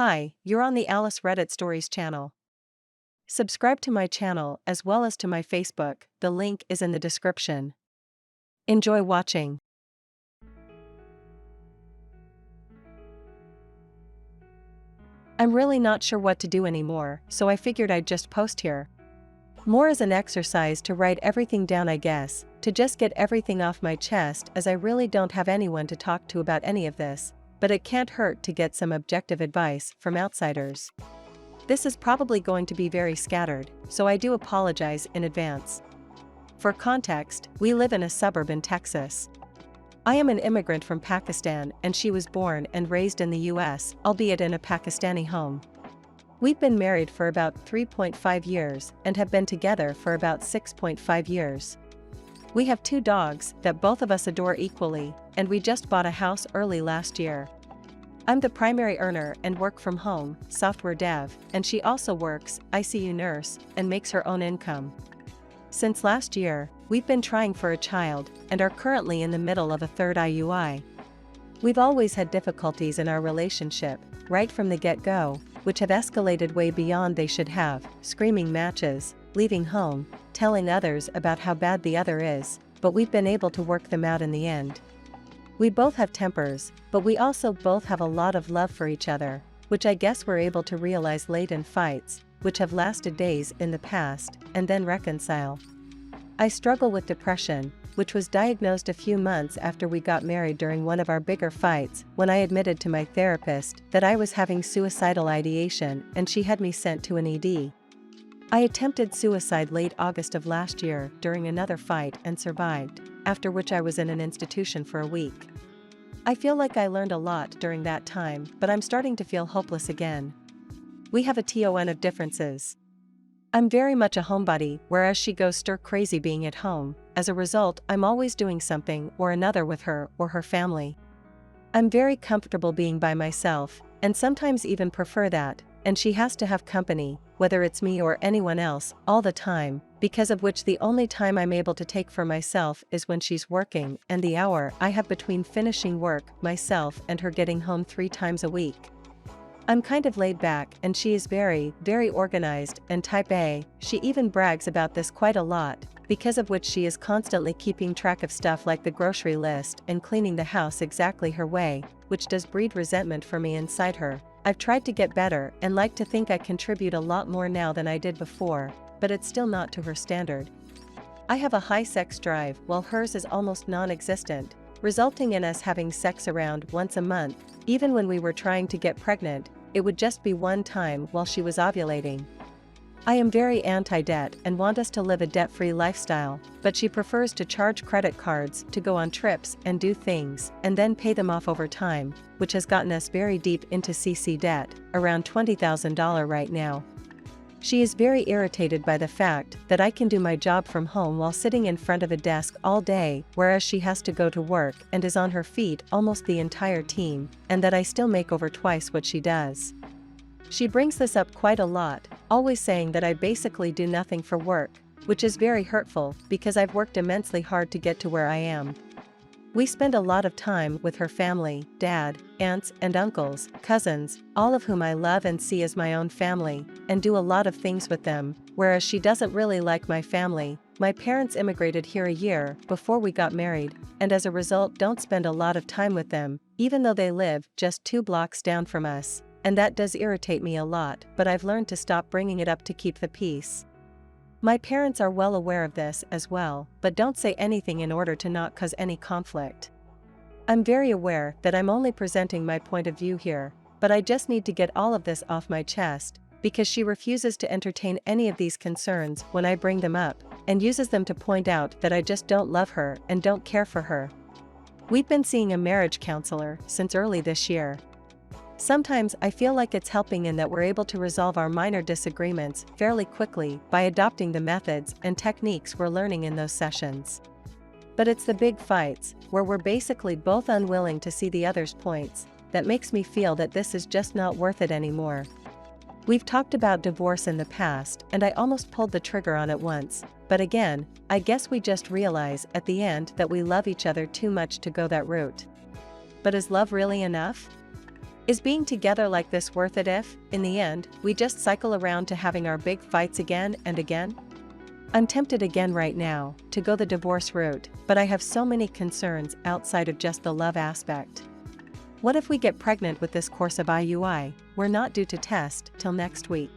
Hi, you're on the Alice Reddit Stories channel. Subscribe to my channel as well as to my Facebook, the link is in the description. Enjoy watching. I'm really not sure what to do anymore, so I figured I'd just post here. More as an exercise to write everything down, I guess, to just get everything off my chest, as I really don't have anyone to talk to about any of this, but it can't hurt to get some objective advice from outsiders. This is probably going to be very scattered, so I do apologize in advance. For context, we live in a suburb in Texas. I am an immigrant from Pakistan and she was born and raised in the US, albeit in a Pakistani home. We've been married for about 3.5 years and have been together for about 6.5 years. We have 2 dogs that both of us adore equally, and we just bought a house early last year. I'm the primary earner and work from home, software dev, and she also works, ICU nurse, and makes her own income. Since last year, we've been trying for a child and are currently in the middle of a 3rd IUI. We've always had difficulties in our relationship, right from the get-go, which have escalated way beyond they should have, screaming matches, leaving home, telling others about how bad the other is, but we've been able to work them out in the end. We both have tempers, but we also both have a lot of love for each other, which I guess we're able to realize late in fights, which have lasted days in the past, and then reconcile. I struggle with depression, which was diagnosed a few months after we got married during one of our bigger fights, when I admitted to my therapist that I was having suicidal ideation and she had me sent to an ED. I attempted suicide late August of last year during another fight and survived, after which I was in an institution for a week. I feel like I learned a lot during that time, but I'm starting to feel hopeless again. We have a ton of differences. I'm very much a homebody, whereas she goes stir-crazy being at home. As a result, I'm always doing something or another with her or her family. I'm very comfortable being by myself, and sometimes even prefer that, and she has to have company, whether it's me or anyone else, all the time, because of which the only time I'm able to take for myself is when she's working, and the hour I have between finishing work, myself and her getting home 3 times a week. I'm kind of laid back and she is very, very organized and type A. She even brags about this quite a lot, because of which she is constantly keeping track of stuff like the grocery list and cleaning the house exactly her way, which does breed resentment for me inside her. I've tried to get better and like to think I contribute a lot more now than I did before, but it's still not to her standard. I have a high sex drive while hers is almost non-existent, resulting in us having sex around once a month. Even when we were trying to get pregnant, it would just be one time while she was ovulating. I am very anti-debt and want us to live a debt-free lifestyle, but she prefers to charge credit cards to go on trips and do things, and then pay them off over time, which has gotten us very deep into CC debt, around $20,000 right now. She is very irritated by the fact that I can do my job from home while sitting in front of a desk all day, whereas she has to go to work and is on her feet almost the entire time, and that I still make over twice what she does. She brings this up quite a lot, always saying that I basically do nothing for work, which is very hurtful because I've worked immensely hard to get to where I am. We spend a lot of time with her family, dad, aunts and uncles, cousins, all of whom I love and see as my own family, and do a lot of things with them, whereas she doesn't really like my family. My parents immigrated here a year before we got married, and as a result don't spend a lot of time with them, even though they live just 2 blocks down from us, and that does irritate me a lot, but I've learned to stop bringing it up to keep the peace. My parents are well aware of this as well, but don't say anything in order to not cause any conflict. I'm very aware that I'm only presenting my point of view here, but I just need to get all of this off my chest, because she refuses to entertain any of these concerns when I bring them up, and uses them to point out that I just don't love her and don't care for her. We've been seeing a marriage counselor since early this year. Sometimes I feel like it's helping in that we're able to resolve our minor disagreements fairly quickly by adopting the methods and techniques we're learning in those sessions. But it's the big fights, where we're basically both unwilling to see the other's points, that makes me feel that this is just not worth it anymore. We've talked about divorce in the past and I almost pulled the trigger on it once, but again, I guess we just realize at the end that we love each other too much to go that route. But is love really enough? Is being together like this worth it if, in the end, we just cycle around to having our big fights again and again? I'm tempted again right now to go the divorce route, but I have so many concerns outside of just the love aspect. What if we get pregnant with this course of IUI? We're not due to test till next week.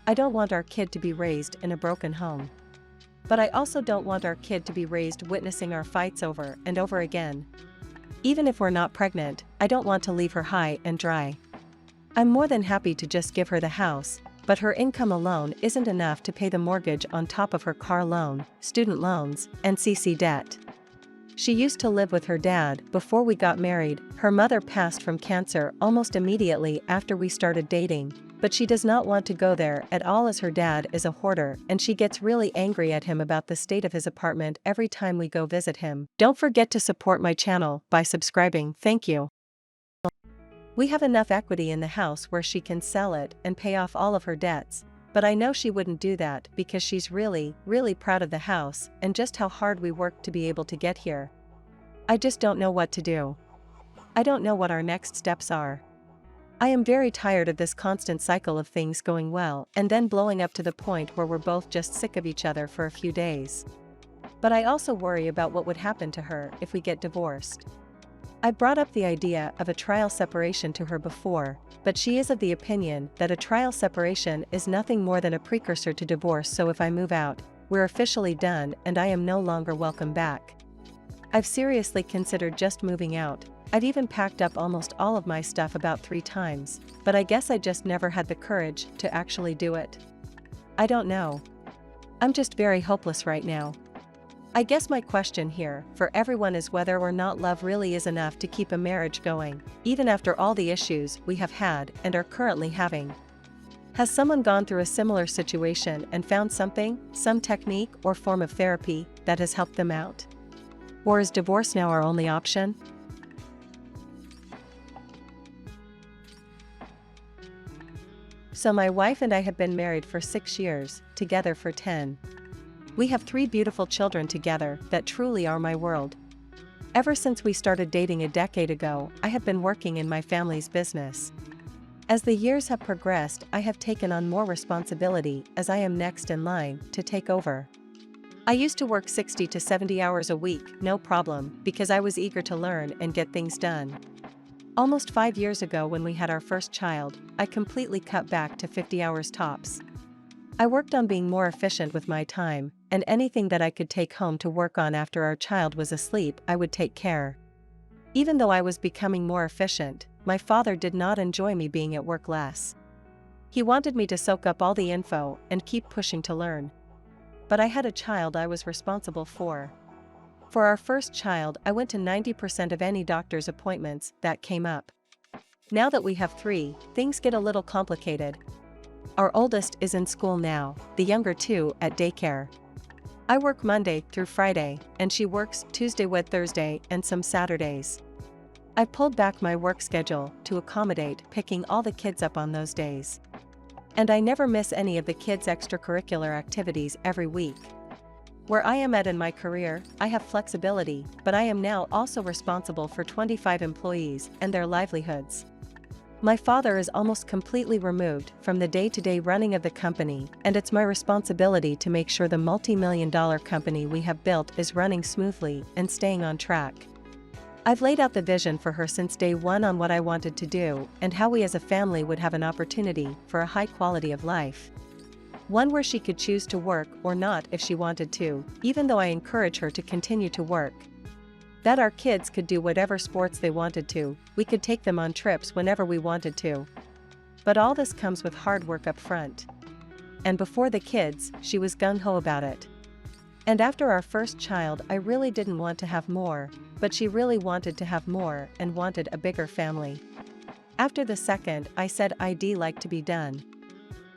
I don't want our kid to be raised in a broken home. But I also don't want our kid to be raised witnessing our fights over and over again. Even if we're not pregnant, I don't want to leave her high and dry. I'm more than happy to just give her the house, but her income alone isn't enough to pay the mortgage on top of her car loan, student loans, and CC debt. She used to live with her dad before we got married. Her mother passed from cancer almost immediately after we started dating, but she does not want to go there at all as her dad is a hoarder and she gets really angry at him about the state of his apartment every time we go visit him. Don't forget to support my channel by subscribing, thank you. We have enough equity in the house where she can sell it and pay off all of her debts, but I know she wouldn't do that because she's really, really proud of the house and just how hard we worked to be able to get here. I just don't know what to do. I don't know what our next steps are. I am very tired of this constant cycle of things going well and then blowing up to the point where we're both just sick of each other for a few days. But I also worry about what would happen to her if we get divorced. I brought up the idea of a trial separation to her before, but she is of the opinion that a trial separation is nothing more than a precursor to divorce, so if I move out, we're officially done and I am no longer welcome back. I've seriously considered just moving out. I've even packed up almost all of my stuff about 3 times, but I guess I just never had the courage to actually do it. I don't know. I'm just very hopeless right now. I guess my question here for everyone is whether or not love really is enough to keep a marriage going, even after all the issues we have had and are currently having. Has someone gone through a similar situation and found something, some technique or form of therapy, that has helped them out? Or is divorce now our only option? So my wife and I have been married for 6 years, together for 10. We have 3 beautiful children together that truly are my world. Ever since we started dating a decade ago, I have been working in my family's business. As the years have progressed, I have taken on more responsibility as I am next in line to take over. I used to work 60 to 70 hours a week, no problem, because I was eager to learn and get things done. Almost 5 years ago when we had our first child, I completely cut back to 50 hours tops. I worked on being more efficient with my time, and anything that I could take home to work on after our child was asleep, I would take care. Even though I was becoming more efficient, my father did not enjoy me being at work less. He wanted me to soak up all the info and keep pushing to learn. But I had a child I was responsible for. For our first child, I went to 90% of any doctor's appointments that came up. Now that we have 3, things get a little complicated. Our oldest is in school now, the younger 2 at daycare. I work Monday through Friday, and she works Tuesday, Wednesday, Thursday, and some Saturdays. I pulled back my work schedule to accommodate picking all the kids up on those days. And I never miss any of the kids' extracurricular activities every week. Where I am at in my career, I have flexibility, but I am now also responsible for 25 employees and their livelihoods. My father is almost completely removed from the day-to-day running of the company, and it's my responsibility to make sure the multi-million-dollar company we have built is running smoothly and staying on track. I've laid out the vision for her since day one on what I wanted to do and how we as a family would have an opportunity for a high quality of life. One where she could choose to work or not if she wanted to, even though I encourage her to continue to work. That our kids could do whatever sports they wanted to, we could take them on trips whenever we wanted to. But all this comes with hard work up front. And before the kids, she was gung-ho about it. And after our first child, I really didn't want to have more, but she really wanted to have more and wanted a bigger family. After the second, I said I'd like to be done.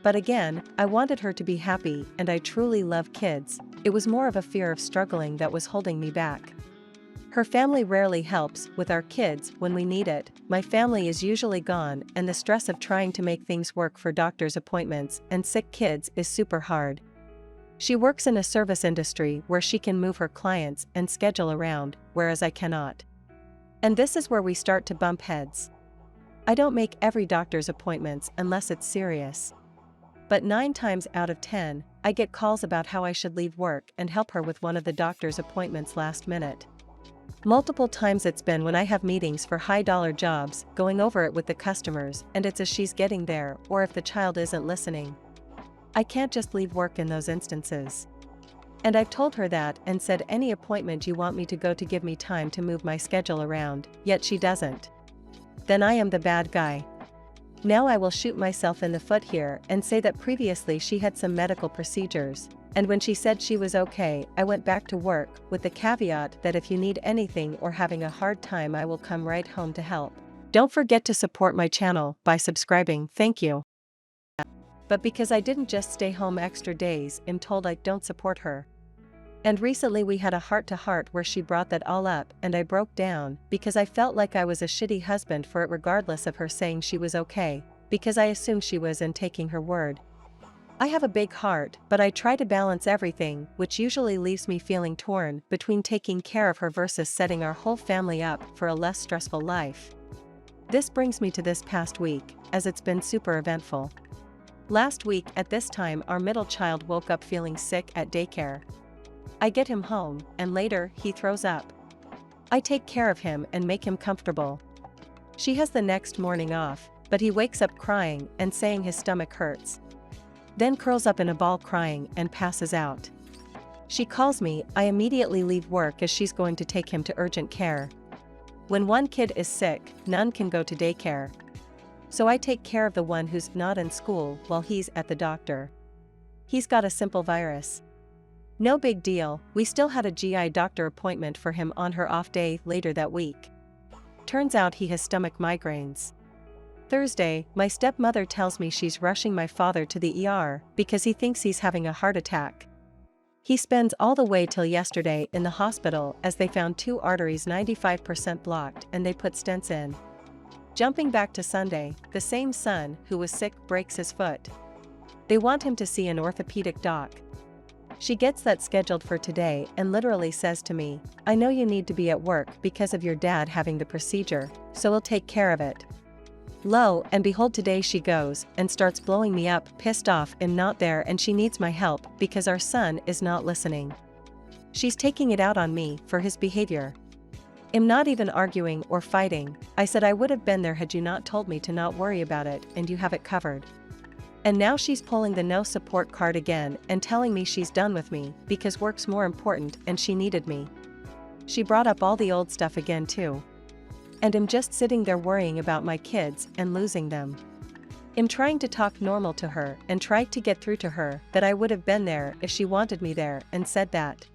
But again, I wanted her to be happy and I truly love kids. It was more of a fear of struggling that was holding me back. Her family rarely helps with our kids when we need it. My family is usually gone and the stress of trying to make things work for doctor's appointments and sick kids is super hard. She works in a service industry where she can move her clients and schedule around, whereas I cannot. And this is where we start to bump heads. I don't make every doctor's appointments unless it's serious. But 9 times out of 10, I get calls about how I should leave work and help her with one of the doctor's appointments last minute. Multiple times it's been when I have meetings for high-dollar jobs, going over it with the customers, and it's as she's getting there or if the child isn't listening. I can't just leave work in those instances. And I've told her that and said any appointment you want me to go to give me time to move my schedule around, yet she doesn't. Then I am the bad guy. Now I will shoot myself in the foot here and say that previously she had some medical procedures, and when she said she was okay, I went back to work, with the caveat that if you need anything or having a hard time I will come right home to help. Don't forget to support my channel by subscribing, thank you. But because I didn't just stay home extra days, I'm told I don't support her. And recently we had a heart-to-heart where she brought that all up and I broke down because I felt like I was a shitty husband for it regardless of her saying she was okay, because I assumed she was and taking her word. I have a big heart, but I try to balance everything, which usually leaves me feeling torn between taking care of her versus setting our whole family up for a less stressful life. This brings me to this past week, as it's been super eventful. Last week at this time our middle child woke up feeling sick at daycare. I get him home, and later, he throws up. I take care of him and make him comfortable. She has the next morning off, but he wakes up crying and saying his stomach hurts. Then curls up in a ball crying and passes out. She calls me, I immediately leave work as she's going to take him to urgent care. When one kid is sick, none can go to daycare. So I take care of the one who's not in school while he's at the doctor. He's got a simple virus. No big deal, we still had a GI doctor appointment for him on her off day later that week. Turns out he has stomach migraines. Thursday, my stepmother tells me she's rushing my father to the ER because he thinks he's having a heart attack. He spends all the way till yesterday in the hospital as they found 2 arteries 95% blocked and they put stents in. Jumping back to Sunday, the same son who was sick breaks his foot. They want him to see an orthopedic doc. She gets that scheduled for today and literally says to me, I know you need to be at work because of your dad having the procedure, so we'll take care of it. Lo and behold, today she goes and starts blowing me up, pissed off I'm not there and she needs my help because our son is not listening. She's taking it out on me for his behavior. I'm not even arguing or fighting. I said I would have been there had you not told me to not worry about it and you have it covered. And now she's pulling the no support card again and telling me she's done with me because work's more important and she needed me. She brought up all the old stuff again too. And I'm just sitting there worrying about my kids and losing them. I'm trying to talk normal to her and try to get through to her that I would have been there if she wanted me there and said that.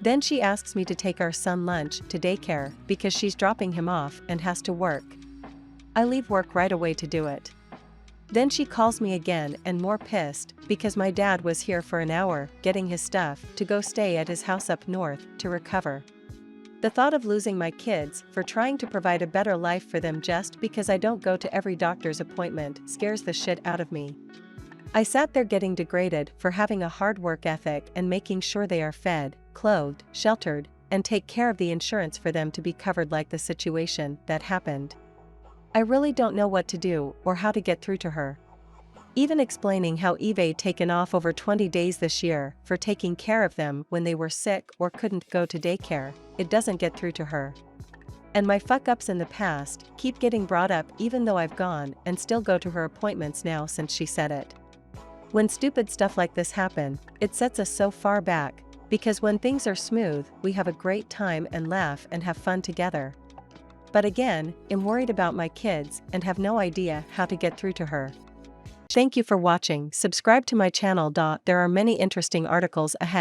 Then she asks me to take our son lunch to daycare because she's dropping him off and has to work. I leave work right away to do it. Then she calls me again and more pissed because my dad was here for an hour getting his stuff to go stay at his house up north to recover. The thought of losing my kids for trying to provide a better life for them just because I don't go to every doctor's appointment scares the shit out of me. I sat there getting degraded for having a hard work ethic and making sure they are fed, clothed, sheltered, and take care of the insurance for them to be covered like the situation that happened. I really don't know what to do or how to get through to her. Even explaining how Eve'd taken off over 20 days this year for taking care of them when they were sick or couldn't go to daycare, it doesn't get through to her. And my fuck-ups in the past keep getting brought up even though I've gone and still go to her appointments now since she said it. When stupid stuff like this happen, it sets us so far back, because when things are smooth, we have a great time and laugh and have fun together. But again, I'm worried about my kids and have no idea how to get through to her. Thank you for watching. Subscribe to my channel. There are many interesting articles ahead.